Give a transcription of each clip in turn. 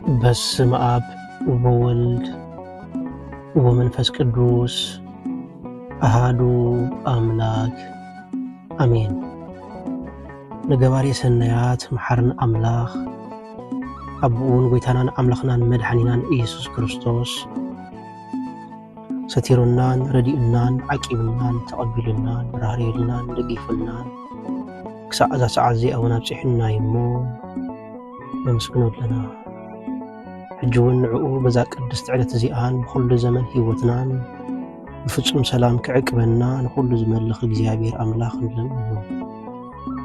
በስመ አብ ወወልድ ወመንፈስ ቅዱስ አሃዱ አምላክ አሜን። ንገባሪ ሰናያት መሐርን አምላኽ አብኡን ጎይታናን አምላኽናን መድኃኒናን ኢየሱስ ክርስቶስ ሰቲሩናን ረዲኡናን ዓቂብናን ተቐቢሉናን ራህሪሉናን ደጊፉናን ክሳዕ እዛ ሰዓት እዚኣ ኣብፅሒና እሞ ነመስግኖ ኣለና። ሕጂ እውን ንዕኡ በዛ ቅድስቲ ዕለት እዚኣን ብኩሉ ዘመን ሂወትናን ብፍጹም ሰላም ክዕቅበና ንኩሉ ዝመልኽ እግዚአብሔር አምላኽ ንለምኑ።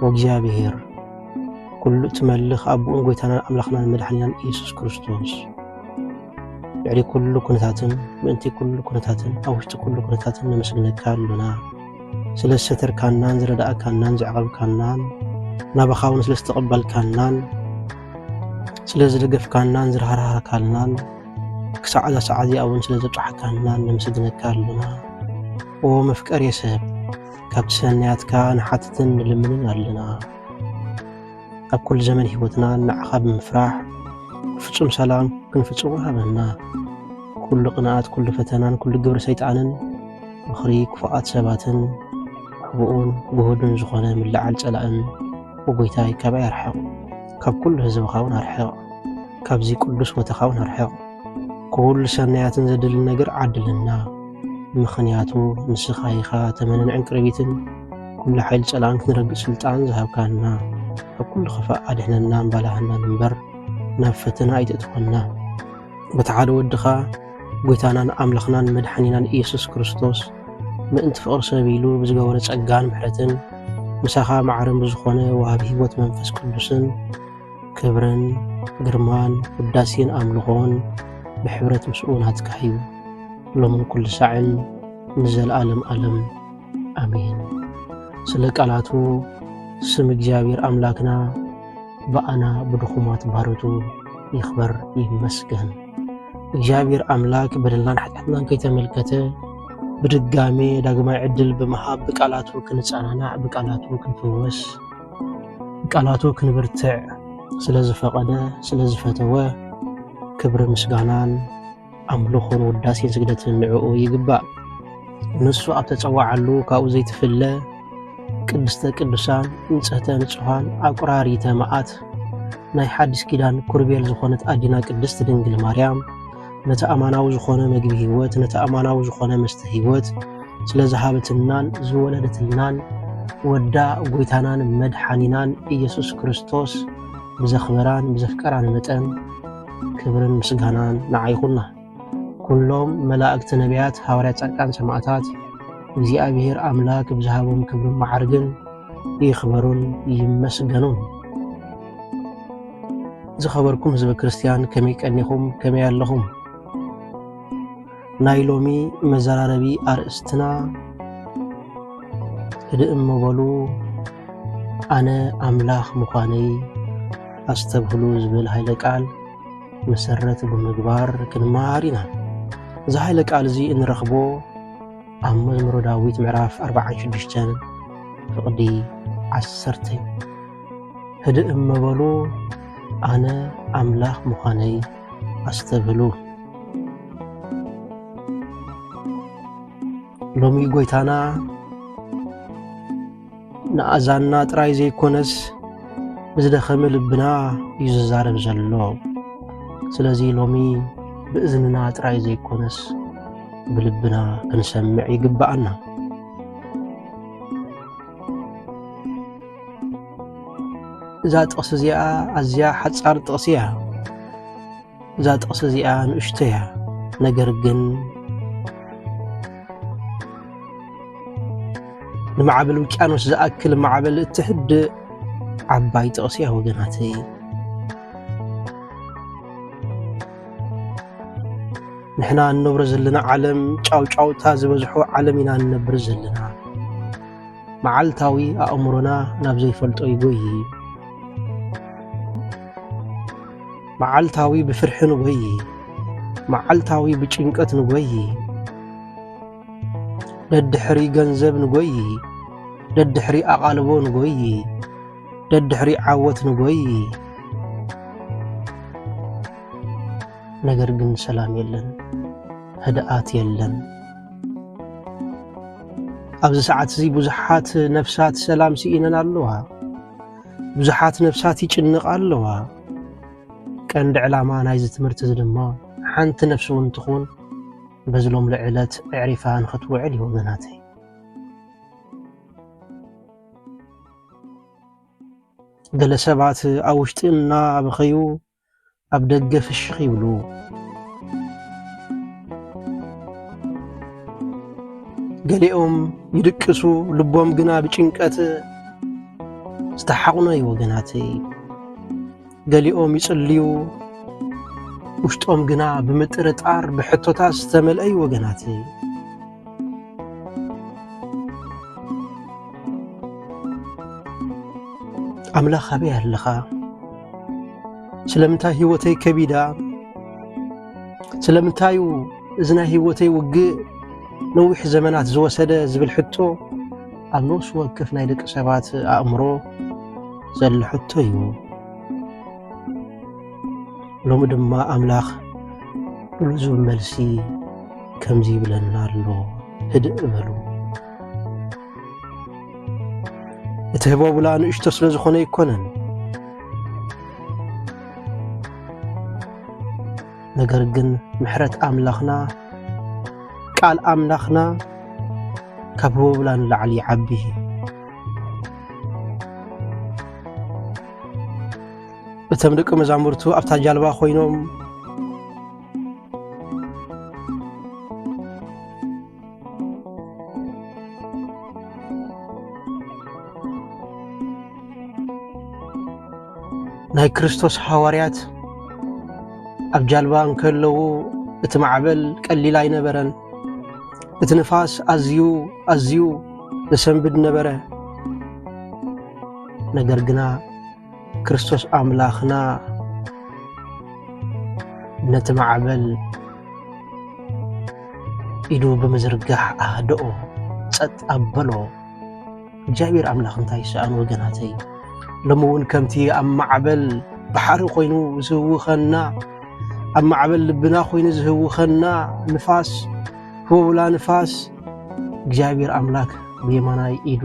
ወእግዚአብሔር ኩሉ ትመልኽ አብኡን ጎይታናን አምላኽናን መድኃኒናን ኢየሱስ ክርስቶስ ልዕሊ ኩሉ ኩነታትን ምእንቲ ኩሉ ኩነታትን ኣብ ውሽጢ ኩሉ ኩነታትን ነመስግነካ ኣለና። ስለ ዝሰተርካናን ዝረዳእካናን ዘዕቐብካናን ናባኻ እውን ስለ ዝተቐበልካናን ስለ ዝደገፍካናን ዝረሃርሃካልናን ክሳዕ እዛ ሰዓት እዚኣ እውን ስለ ዘብፅሓካናን ነመስግነካ ኣለና። ኦ መፍቀሪ ሰብ ካብቲ ሰናያትካ ንሓትትን ንልምንን ኣለና። ኣብ ኩሉ ዘመን ሂወትና ንዓኻ ብምፍራሕ ፍጹም ሰላም ክንፍጽሞ ሃበና። ኩሉ ቅንኣት፣ ኩሉ ፈተናን፣ ኩሉ ግብሪ ሰይጣንን ምኽሪ ክፉኣት ሰባትን ሕቡኡን ጉህዱን ዝኾነ ምልዓል ጸላእን ወጎይታይ ካባይ ኣርሕቕ። ካብ ኩሉ ህዝብኻ እውን ኣርሕቕ። ካብዚ ቅዱስ ቦታኻ እውን ኣርሕቕ። ኩሉ ሰናያትን ዘድሊ ነገር ዓድልና። ምኽንያቱ ንስኻ ኢኻ ተመንን ዕንቅርቢትን ኩሉ ሓይሊ ጸላእን ክንረግፅ ስልጣን ዝሃብካና። ኣብ ኩሉ ኽፋእ ኣድሕነና እምባላህናን እምበር ናብ ፈተና ኣይተእትወና። በቲ ሓደ ወድኻ ጎይታናን ኣምላኽናን መድኃኒናን ኢየሱስ ክርስቶስ ምእንቲ ፍቕሪ ሰብ ኢሉ ብዝገበረ ጸጋን ምሕረትን ምሳኻ ማዕረን ብዝኾነ ወሃቢ ሂወት መንፈስ ቅዱስን ክብርን ግርማን ውዳሴን ኣምልኾን ብሕብረት ምስኡ ናትካህዩ ሎምን ኩሉ ሳዕን ንዘለዓለም ዓለም አሜን። ስለ ቃላቱ ስም እግዚአብሔር አምላክና በአና ብድኹማት ባሮቱ ይኽበር ይመስገን። እግዚአብሔር አምላክ በደልናን ኃጢአትናን ከይተመልከተ ብድጋሜ ዳግማይ ዕድል በመሃብ በቃላቱ ክንጸናናዕ፣ በቃላቱ ክንፍወስ፣ በቃላቱ ክንብርትዕ ስለ ዝፈቐደ ስለ ዝፈተወ ክብሪ ምስጋናን ኣምልኾን ውዳሴን ስግደትን ንዕኡ ይግባእ። ንሱ ኣብ ተጸዋዓሉ ካብኡ ዘይትፍለ ቅድስተ ቅዱሳን ንጽህተ ንጹሃን ኣቁራሪተ መዓት ናይ ሓድሽ ኪዳን ኩርቤል ዝኾነት ኣዲና ቅድስቲ ድንግል ማርያም ነቲ ኣማናዊ ዝኾነ መግቢ ሂወት ነቲ ኣማናዊ ዝኾነ መስተ ሂወት ስለ ዝሃበትናን ዝወለደትልናን ወዳ ጎይታናን መድኃኒናን ኢየሱስ ክርስቶስ ብዘኽበራን ብዘፍቀራን መጠን ክብርን ምስጋናን ንዓይኹና። ኩሎም መላእክቲ ነቢያት ሐዋርያት ጻድቃን ሰማዕታት እግዚአብሔር አምላክ ብዝሃቦም ክብርን ማዕርግን ይኽበሩን ይመስገኑን። ዝኸበርኩም ህዝበ ክርስቲያን ከመይ ቀኒኹም ከመይ ኣለኹም? ናይ ሎሚ መዘራረቢ ኣርእስትና ህድእ እመበሉ ኣነ ኣምላኽ ምዃነይ ኣስተብህሉ ዝብል ሃይለ ቃል መሰረት ብምግባር ክንማር ኢና። እዚ ሃይለ ቃል እዚ እንረኽቦ ኣብ መዝሙረ ዳዊት ምዕራፍ 46 ፍቕዲ 10 ህድእ እመበሉ ኣነ ኣምላኽ ምዃነይ ኣስተብህሉ። ሎሚ ጎይታና ንኣዛና ጥራይ ዘይኮነስ ብዝደኸመ ልብና እዩ ዝዛረብ ዘሎ። ስለዚ ሎሚ ብእዝንና ጥራይ ዘይኮነስ ብልብና ክንሰምዕ ይግባአና። እዛ ጥቕሲ እዚኣ ኣዝያ ሓጻር ጥቕሲ እያ። እዛ ጥቕሲ እዚኣ ንእሽቶ እያ። ነገር ግን ንማዕበል ውቅያኖስ ዝኣክል ማዕበል እትሕድእ ዓባይ ጥቕሲ እያ ወገናተይ። ንሕና እንነብሮ ዘለና ዓለም ጫውጫውታ ዝበዝሖ ዓለም ኢና እንነብር ዘለና። መዓልታዊ ኣእምሮና ናብ ዘይፈልጦ ይጎይ። መዓልታዊ ብፍርሒ ንጎይ፣ መዓልታዊ ብጭንቀት ንጎይ፣ ደድሕሪ ገንዘብ ንጎይ፣ ደድሕሪ ኣቓልቦ ንጎይ፣ ደድሕሪ ዓወት ንጎይ፣ ነገር ግን ሰላም የለን ህድኣት የለን ኣብዚ ሰዓት እዚ ብዙሓት ነፍሳት ሰላም ሲኢነን ኣለዋ ብዙሓት ነፍሳት ይጭንቕ ኣለዋ ቀንዲ ዕላማ ናይዚ ትምህርቲ እዚ ድማ ሓንቲ ነፍሲ እውን ትኹን በዝሎም ልዕለት ኣዕሪፋ ንኽትውዕል እዩ ወገናተይ ገለ ሰባት ኣብ ውሽጢ እናበኸዩ ኣብ ደገ ፍሽኽ ይብሉ ገሊኦም ይድቅሱ ልቦም ግና ብጭንቀት ዝተሓቑነ እዩ ወገናተይ ገሊኦም ይጽልዩ ውሽጦም ግና ብምጥርጣር ብሕቶታት ዝተመልአ እዩ ወገናተይ ኣምላኽ ኣበይ ኣለኻ ስለምንታይ ህይወተይ ከቢዳ ስለምንታዩ እዚ ናይ ህይወተይ ውግእ ነዊሕ ዘመናት ዝወሰደ ዝብል ሕቶ ኣብ ነፍሲ ወከፍ ናይ ደቂ ሰባት ኣእምሮ ዘሎ ሕቶ እዩ ሎሚ ድማ ኣምላኽ ብሉዙ መልሲ ከምዚ ይብለና ኣሎ ህድእ በሉ እቲ ህቦብላ ንእሽቶ ስለ ዝኾነ ይኮነን ነገር ግን ምሕረት ኣምላኽና ቃል ኣምላኽና ካብ ህቦብላ ንላዕሊ ይዓቢ እቶም ደቂ መዛሙርቱ ኣብታ ጃልባ ኮይኖም ናይ ክርስቶስ ሐዋርያት ኣብ ጃልባ እንከለዉ እቲ ማዕበል ቀሊል ኣይነበረን እቲ ንፋስ ኣዝዩ ዘሰንብድ ነበረ ነገር ግና ክርስቶስ ኣምላኽና ነቲ ማዕበል ኢዱ ብምዝርጋሕ ኣህድኦ ጸጥ ኣበሎ እግዚአብሔር ኣምላኽ እንታይ ይሰኣን ወገናተይ ሎሚ እውን ከምቲ ኣብ ማዕበል ባሕሪ ኮይኑ ዝህውኸና ኣብ ማዕበል ልብና ኮይኑ ዝህውኸና ንፋስ ህቦብላ ንፋስ እግዚአብሔር ኣምላክ ብየማናይ ኢዱ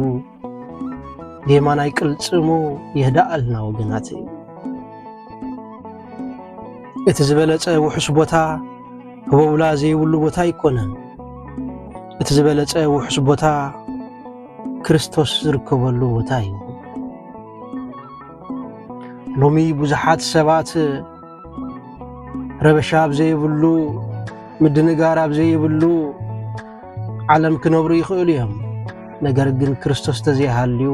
ብየማናይ ቅልጽሙ የህዳኣልና ወገናተይ እቲ ዝበለጸ ውሑስ ቦታ ህቦብላ ዘይብሉ ቦታ ይኮነን እቲ ዝበለጸ ውሑስ ቦታ ክርስቶስ ዝርከበሉ ቦታ እዩ ሎሚ ብዙሓት ሰባት ረበሻ ብዘይብሉ ምድንጋር ብዘይብሉ ዓለም ክነብሩ ይኽእሉ እዮም ነገር ግን ክርስቶስ ተዘይሃልዩ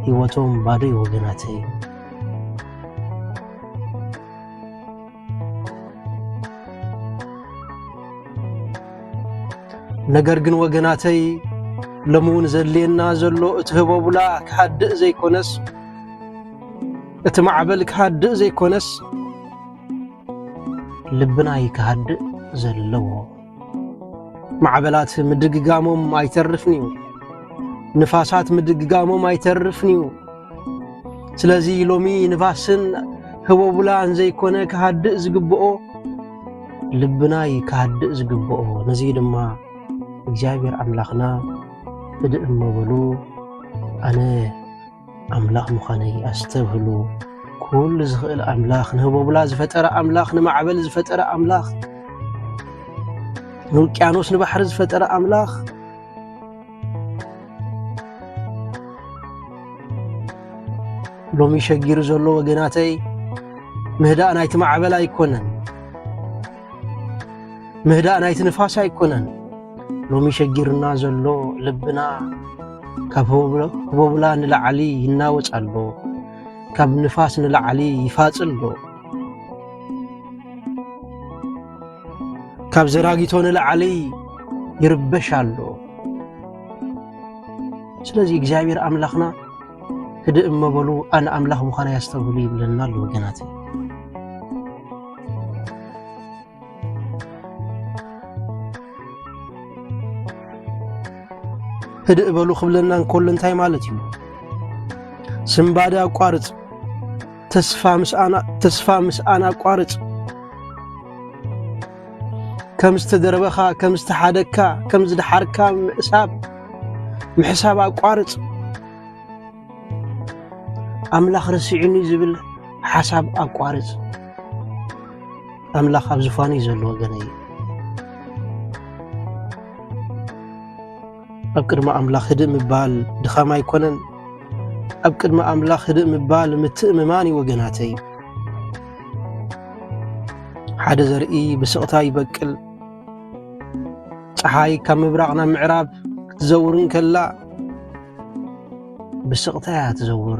ህይወቶም ባዶ እዩ ወገናተይ ነገር ግን ወገናተይ ሎሚ እውን ዘድልየና ዘሎ እቲ ህቦብላ ክሃድእ ዘይኮነስ እቲ ማዕበል ክሃድእ ዘይኮነስ ልብናይ ክሃድእ ዘለዎ ማዕበላት ምድግጋሞም ኣይተርፍን እዩ ንፋሳት ምድግጋሞም ኣይተርፍን እዩ ስለዚ ሎሚ ንፋስን ህቦብላን ዘይኮነ ክሃድእ ዝግብኦ ልብናይ ክሃድእ ዝግብኦ ነዚ ድማ እግዚአብሔር ኣምላኽና ህድእ እመበሉ ኣነ ኣምላኽ ምዃነይ ኣስተብህሉ ኩሉ ዝኽእል ኣምላኽ ንህቦብላ ዝፈጠረ ኣምላኽ ንማዕበል ዝፈጠረ ኣምላኽ ንውቅያኖስ ንባሕሪ ዝፈጠረ ኣምላኽ ሎሚ ሸጊሩ ዘሎ ወገናተይ ምህዳእ ናይቲ ማዕበል ኣይኮነን ምህዳእ ናይቲ ንፋስ ኣይኮነን ሎሚ ሸጊርና ዘሎ ልብና ካብ ህቦብላ ንላዕሊ ይናወጽ ኣሎ ካብ ንፋስ ንላዕሊ ይፋጽል ኣሎ ካብ ዘራጊቶ ንላዕሊ ይርበሽ ኣሎ ስለዚ እግዚአብሔር ኣምላኽና ህድእ እመበሉ ኣነ ኣምላኽ ምዃነይ ኣስተብህሉ ይብለና ኣሎ ወገናተይ ህድእ በሉ ክብለና እንከሎ እንታይ ማለት እዩ ስምባደ ኣቋርጽ ተስፋ ምስኣን ኣቋርጽ كم استدربخا كم استحادكا كم زدحركا محساب أقارص أملاخ رسعني زبل حساب أقارص أملاخ أبزفاني زلو غني أبكر ما أملاخ هدئ مبال دخاما يكونن أبكر ما أملاخ هدئ مبال متأمماني وغناتي حدا زرئي بسقطاي بكل ፀሓይ ካብ ምብራቕና ምዕራብ ክትዘውርን ከላ ብስቕታያ ትዘውር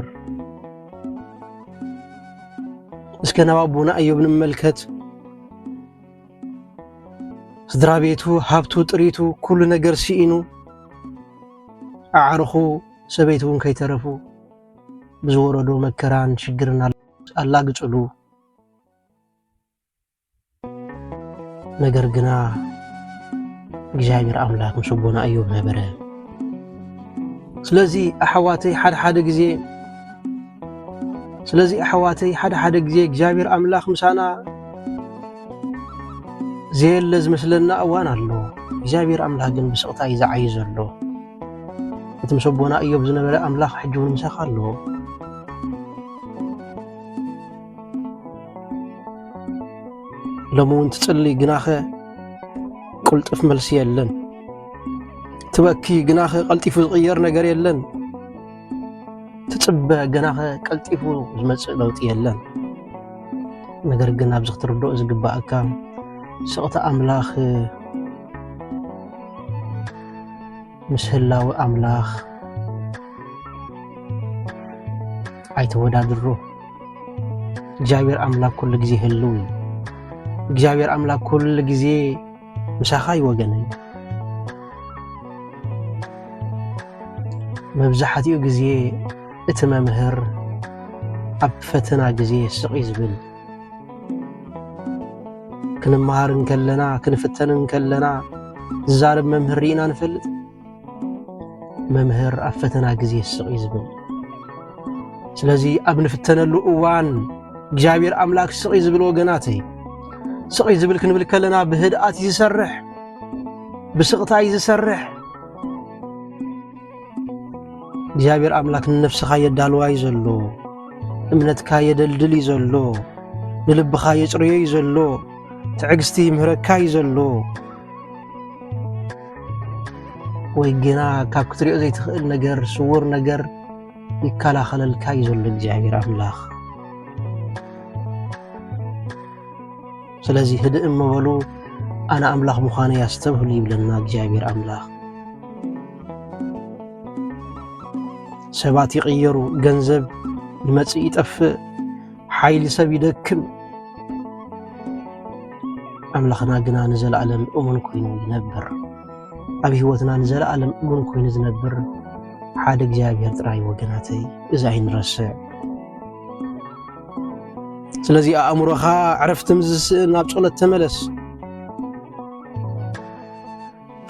እስከ ናብ ኣቦና ኢዮብ ንመልከት ስድራ ቤቱ ሃብቱ ጥሪቱ ኩሉ ነገር ሲኢኑ ኣዕርኹ ሰበይቱ እውን ከይተረፉ ብዝወረዶ መከራን ሽግርን ኣላግፅሉ ነገር ግና እግዚአብሔር አምላክ ምስቦና ኢዮብ ነበረ ስለዚህ አሕዋተይ ሓደ ጊዜ እግዚአብሔር አምላክ ምሳና ዘየለ ዝመስለና እዋን ኣሎ እግዚአብሔር አምላክ ግን ብስቕታ ይዛዓይ ዘሎ እቲ ምስቦና ኢዮብ ዝነበረ አምላክ ሕጂ እውን ምሳኻ ኣሎ ሎሚ እውን ትጽሊ ግናኸ قلطف ملسي يلن تبكي جناخ قلطيفو زغير ነገር የለን تጽبى جناخ قلطيفو ዝመጽእ ለውጥ የለን ነገር ግን ኣብ ዝኽትርዶ ዝግባእካ ስቕታ ኣምላኽ ምስህላዊ ኣምላኽ ኣይተወዳድሮ እግዚአብሔር አምላክ ኩሉ ጊዜ ህልው እግዚአብሔር አምላክ ኩሉ ጊዜ مساخاي وغني مبزحتيو غزي اتممهر اب فتنا غزي سقي زبل كنمهارن كلنا كنفتنن كلنا زارب ممهرينا نفلط ممهر اب فتنا غزي سقي زبل ስለዚህ ኣብ ንፍተነሉ እዋን እግዚአብሔር አምላክ سقي زبل ወገናተይ سقي زبل كنبل كلنا بهدأت يسرح بسقطة يسرح እግዚአብሔር አምላክ ነፍስኻ የዳልዋ ይዘሎ እምነትካ የደልድል ይዘሎ ንልብኻ የጽርዮ ይዘሎ ትዕግስቲ ምህረካ ይዘሎ ወይ ግና ካብ ክትሪኦ ዘይትኽእል ነገር ስውር ነገር ይከላኸለልካ ይዘሎ እግዚአብሔር አምላክ ስለዚህ ህድእ መበሉ أنا أملاخ مخانة يستبهل يبلنا እግዚአብሔር أملاخ سبات يغيروا ገንዘብ يمص يطفئ حيل ሰብ يدكم أملاخنا ግና ንዘላለም እሙን ኮይኑ ይነብር ኣብ ህይወትና ንዘላለም እሙን ኮይኑ ዝነብር ሓደ እግዚአብሔር ጥራይ ወገናተይ እዚ ኣይንረስዕ ስለዚህ ኣእምሮኻ ዕረፍቲ ምዝስእ ናብ ጸሎት ተመለስ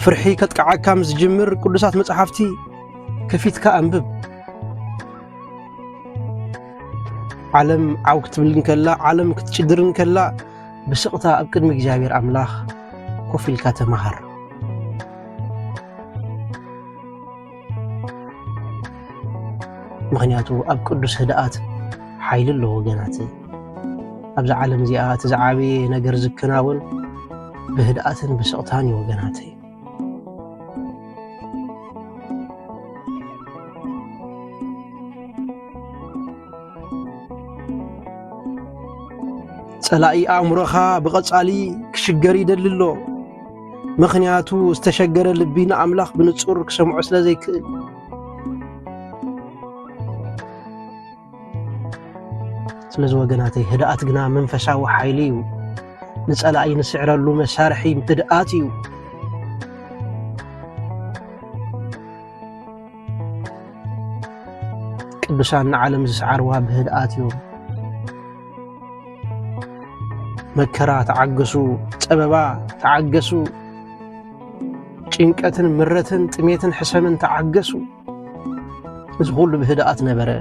ፍርሒ ከጥቃዓካ ምስ ጅምር ቅዱሳት መጽሓፍቲ ከፊትካ አንብብ ዓለም ዓው ክትብልን ከላ ዓለም ክትጭድርን ከላ ብስቕታ ኣብ ቅድሚ እግዚአብሔር አምላኽ ኮፍ ኢልካ ተማሃር ምክንያቱ ኣብ ቅዱስ ህድኣት ሓይሊ ኣሎ ወገናተይ أبز عالم زيات زعابي نجر زكناون بهدأة بسقطان وجناتي سلاي أمرخا بقصالي كشجري دللو مخنياتو استشجر لبينا أملاخ بنتصور كسمع سلا زي كل ስለዚ ወገናተይ ህድኣት ግና መንፈሳዊ ሓይሊ እዩ ንጸላኢ ንስዕረሉ መሳርሒ ምትድኣት እዩ ቅዱሳን ንዓለም ዝሰዓርዋ ብህድኣት እዩ መከራ ተዓገሱ ፀበባ ተዓገሱ ጭንቀትን ምረትን ጥሜትን ሕሰምን ተዓገሱ እዚ ሁሉ ብህድኣት ነበረ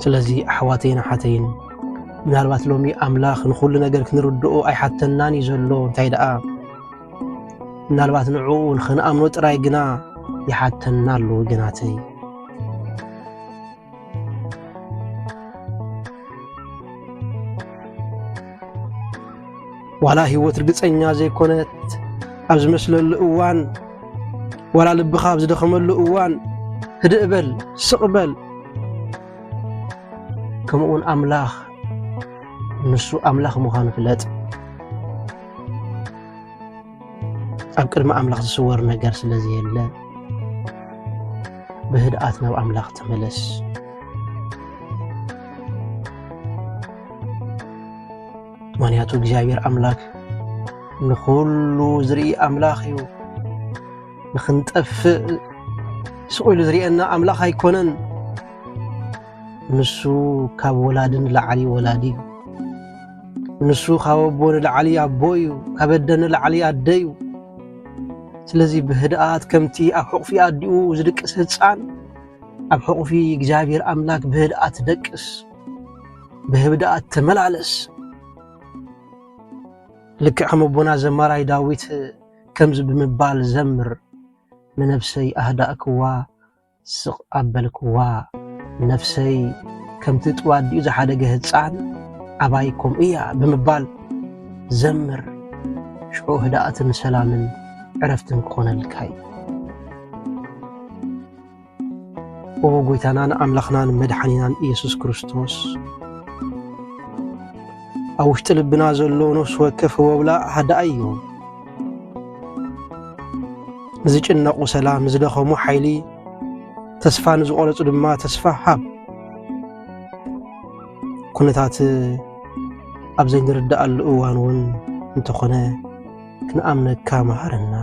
ስለዚህ ኣሕዋተይን ሓተይን ምናልባት ሎሚ ኣምላኽ ንኹሉ ነገር ክንርድኦ ኣይሓተናን እዩ ዘሎ እንታይ ደኣ ምናልባት ንዕኡ ንኽንኣምኖ ጥራይ ግና ይሓተና ኣሎ ወገናተይ ዋላ ህይወት ርግፀኛ ዘይኮነት ኣብ ዝመስለሉ እዋን ዋላ ልብኻ ኣብ ዝደኸመሉ እዋን ህድእ በል ስቕ በል ከምኡውን ኣምላኽ ንሱ ኣምላኽ ምዃኑ ፍለጥ ኣብ ቅድሚ ኣምላኽ ዝስወር ነገር ስለዘየለ ብህድኣት ናብ ኣምላኽ ተመለስ ምክንያቱ እግዚኣብሔር ኣምላክ ንኹሉ ዝርኢ ኣምላኽ እዩ ንኽንጠፍእ ስቕ ኢሉ ዝርአየና ኣምላኽ ኣይኮነን ንሱ ካብ ወላድን ላዕሊ ወላዲ እዩ ንሱ ካብ ኣቦ ንላዕሊ ኣቦ እዩ ካብ ኣደ ንላዕሊ ኣደ እዩ ስለዚ ብህድኣት ከምቲ ኣብ ሕቑፊ ኣዲኡ ዝድቅስ ህፃን ኣብ ሕቑፊ እግዚኣብሔር ኣምላክ ብህድኣት ደቅስ ብህድኣት ተመላለስ ልክዕ ከም ኣቦና ዘማራይ ዳዊት ከምዚ ብምባል ዘምር ንነፍሰይ ኣህዳእክዋ ስቕ ኣበልክዋ ነፍሰይ ከምቲ ጥዋዲኡ ዝሓደገ ህፃን ኣባይ ከምኡ እያ ብምባል ዘምር ሽዑ ህድኣትን ሰላምን ዕረፍትን ክኾነልካ እዩ ኦ ጎይታናን ኣምላኽናን መድሓኒናን ኢየሱስ ክርስቶስ ኣብ ውሽጢ ልብና ዘሎ ነፍሲ ወከፍ ወብላ ሃዳእ እዩ ንዝጭነቑ ሰላም ንዝደኸሙ ሓይሊ ተስፋ ንዝቆረፁ ድማ ተስፋ ሃብ ኩነታት ኣብ ዘይንርዳእሉ እዋን እውን እንተኾነ ክንኣምነካ መሃረና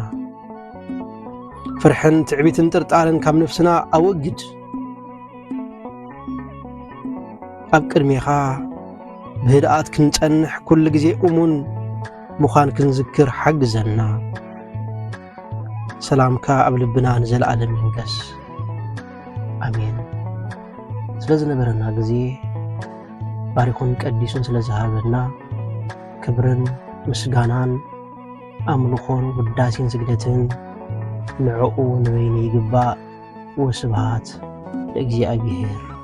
ፍርሕን ትዕቢትን ጥርጣርን ካብ ነፍስና ኣወግድ ኣብ ቅድሜኻ ብህድኣት ክንጸንሕ ኩሉ ግዜ እሙን ምዃን ክንዝክር ሓግዘና ሰላምካ ኣብ ልብና ንዘለኣለም ይንገስ ኣሜን ስለ ዝነበረና ግዜ ባሪኹን ቀዲሱን ስለ ዝሃበና ክብርን ምስጋናን ኣምልኾን ውዳሴን ስግደትን ንዕኡ ንበይኑ ይግባእ ወስብሃት ለእግዚአብሔር